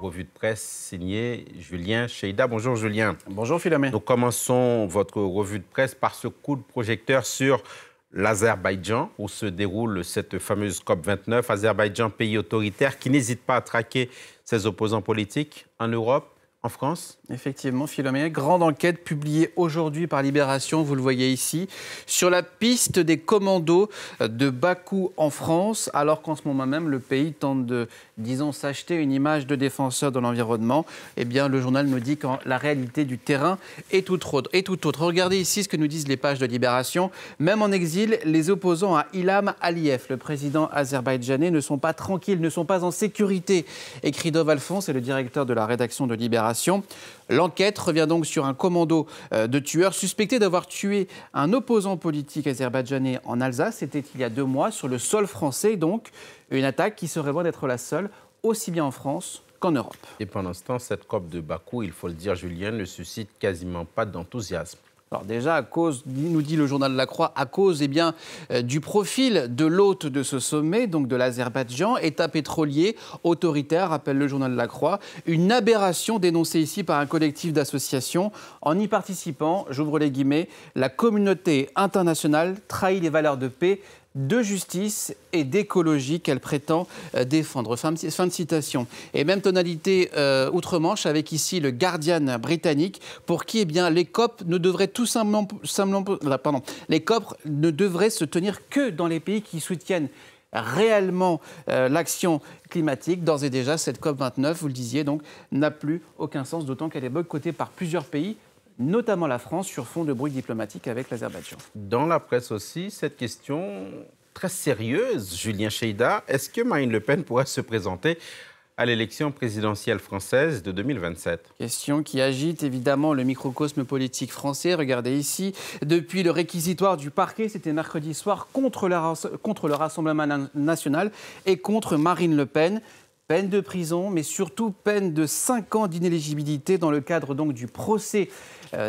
revue de presse signée Julien Cheïda. Bonjour Julien. Bonjour Philomé. Nous commençons votre revue de presse par ce coup de projecteur sur l'Azerbaïdjan, où se déroule cette fameuse COP29. Azerbaïdjan, pays autoritaire qui n'hésite pas à traquer ses opposants politiques en Europe, en France. Effectivement, Philomé, grande enquête publiée aujourd'hui par Libération, vous le voyez ici, sur la piste des commandos de Bakou en France, alors qu'en ce moment même, le pays tente de, disons, s'acheter une image de défenseur de l'environnement. Eh bien, le journal nous dit que la réalité du terrain est tout autre. Regardez ici ce que nous disent les pages de Libération. Même en exil, les opposants à Ilham Aliyev, le président azerbaïdjanais, ne sont pas tranquilles, ne sont pas en sécurité, écrit Dov Alphonse, le directeur de la rédaction de Libération. L'enquête revient donc sur un commando de tueurs suspectés d'avoir tué un opposant politique azerbaïdjanais en Alsace. C'était il y a 2 mois, sur le sol français, donc une attaque qui serait loin d'être la seule, aussi bien en France qu'en Europe. Et pendant ce temps, cette COP de Bakou, il faut le dire, Julien, ne suscite quasiment pas d'enthousiasme. Alors déjà, à cause, nous dit le journal La Croix, à cause du profil de l'hôte de ce sommet, donc de l'Azerbaïdjan, État pétrolier, autoritaire, rappelle le journal La Croix, une aberration dénoncée ici par un collectif d'associations. En y participant, j'ouvre les guillemets, la communauté internationale trahit les valeurs de paix, de justice et d'écologie qu'elle prétend défendre. Fin de citation. Et même tonalité outre-Manche avec ici le Guardian britannique pour qui les COP ne devraient les COP ne devraient se tenir que dans les pays qui soutiennent réellement l'action climatique. D'ores et déjà, cette COP29, vous le disiez, donc, n'a plus aucun sens, d'autant qu'elle est boycottée par plusieurs pays, notamment la France, sur fond de bruit diplomatique avec l'Azerbaïdjan. Dans la presse aussi, cette question très sérieuse, Julien Cheïda, est-ce que Marine Le Pen pourrait se présenter à l'élection présidentielle française de 2027 ? Question qui agite évidemment le microcosme politique français. Regardez ici, depuis le réquisitoire du parquet, c'était mercredi soir, contre le Rassemblement national et contre Marine Le Pen. Peine de prison, mais surtout peine de 5 ans d'inéligibilité dans le cadre donc du procès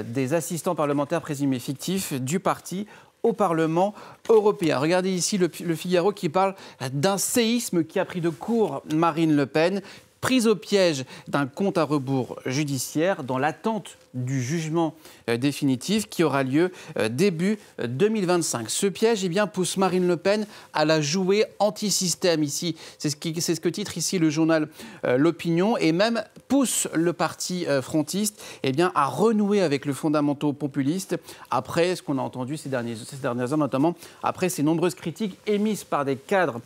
des assistants parlementaires présumés fictifs du parti au Parlement européen. Regardez ici le Figaro qui parle d'un séisme qui a pris de court Marine Le Pen, prise au piège d'un compte à rebours judiciaire dans l'attente du jugement définitif qui aura lieu début 2025. Ce piège pousse Marine Le Pen à la jouer anti-système ici. C'est ce que titre ici le journal L'Opinion et même pousse le parti frontiste à renouer avec le fondamentaux populiste après ce qu'on a entendu ces dernières heures, notamment après ces nombreuses critiques émises par des cadres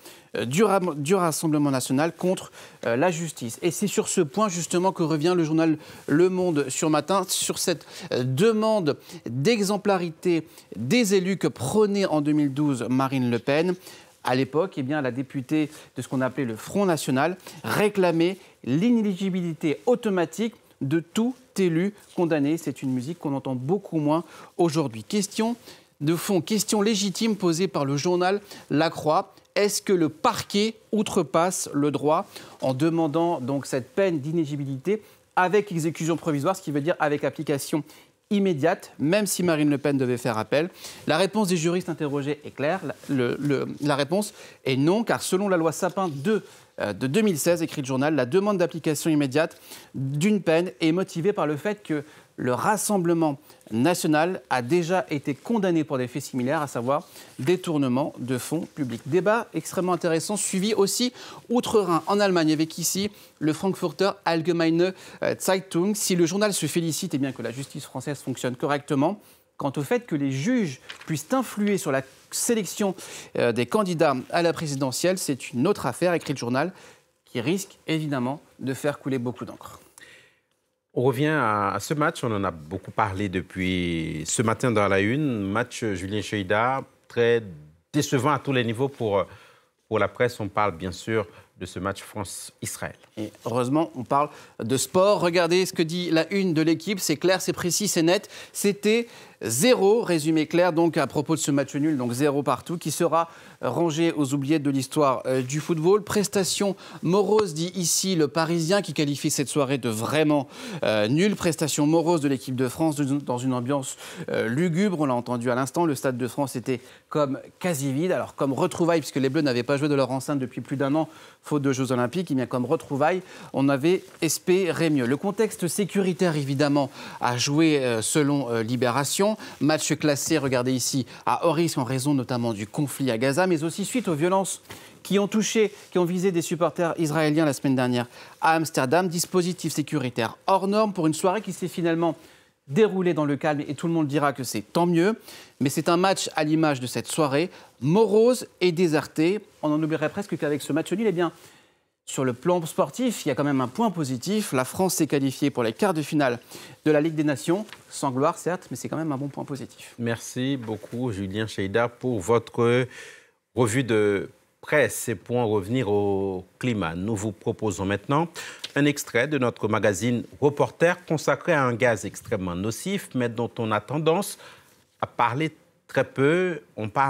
du Rassemblement national contre la justice. Et c'est sur ce point justement que revient le journal Le Monde sur Matin, sur cette demande d'exemplarité des élus que prônait en 2012 Marine Le Pen. À l'époque, la députée de ce qu'on appelait le Front National réclamait l'inéligibilité automatique de tout élu condamné. C'est une musique qu'on entend beaucoup moins aujourd'hui. Question de fond, question légitime posée par le journal La Croix. Est-ce que le parquet outrepasse le droit en demandant donc cette peine d'inéligibilité avec exécution provisoire, ce qui veut dire avec application immédiate, même si Marine Le Pen devait faire appel? La réponse des juristes interrogés est claire. La réponse est non, car selon la loi Sapin 2 de 2016, écrit le journal, la demande d'application immédiate d'une peine est motivée par le fait que le Rassemblement national a déjà été condamné pour des faits similaires, à savoir détournement de fonds publics. Débat extrêmement intéressant, suivi aussi outre-Rhin, en Allemagne, avec ici le Frankfurter Allgemeine Zeitung. Si le journal se félicite que la justice française fonctionne correctement, quant au fait que les juges puissent influer sur la sélection des candidats à la présidentielle, c'est une autre affaire, écrit le journal, qui risque évidemment de faire couler beaucoup d'encre. On revient à ce match, on en a beaucoup parlé depuis ce matin dans la une. Match Julien Cheïda, très décevant à tous les niveaux pour la presse. On parle bien sûr de ce match France-Israël. Et heureusement, on parle de sport. Regardez ce que dit la une de l'équipe. C'est clair, c'est précis, c'est net. C'était 0. Résumé clair donc à propos de ce match nul, donc 0 partout, qui sera rangé aux oubliettes de l'histoire du football. Prestation morose, dit ici le Parisien, qui qualifie cette soirée de vraiment nulle. Prestation morose de l'équipe de France dans une ambiance lugubre. On l'a entendu à l'instant, le Stade de France était comme quasi vide. Alors comme retrouvailles, puisque les Bleus n'avaient pas joué de leur enceinte depuis plus d'1 an, faute de Jeux Olympiques, et bien comme retrouvailles, on avait espéré mieux. Le contexte sécuritaire, évidemment, a joué selon Libération. Match classé, regardez ici, à haut risque en raison notamment du conflit à Gaza, mais aussi suite aux violences qui ont visé des supporters israéliens la semaine dernière à Amsterdam. Dispositif sécuritaire hors norme pour une soirée qui s'est finalement déroulée dans le calme, et tout le monde dira que c'est tant mieux. Mais c'est un match à l'image de cette soirée, morose et désertée. On en oublierait presque qu'avec ce match nul, eh bien, sur le plan sportif, il y a quand même un point positif. La France s'est qualifiée pour les quarts de finale de la Ligue des Nations. Sans gloire, certes, mais c'est quand même un bon point positif. Merci beaucoup, Julien Cheïda, pour votre revue de presse. Et pour en revenir au climat, nous vous proposons maintenant un extrait de notre magazine Reporter consacré à un gaz extrêmement nocif, mais dont on a tendance à parler très peu. On parle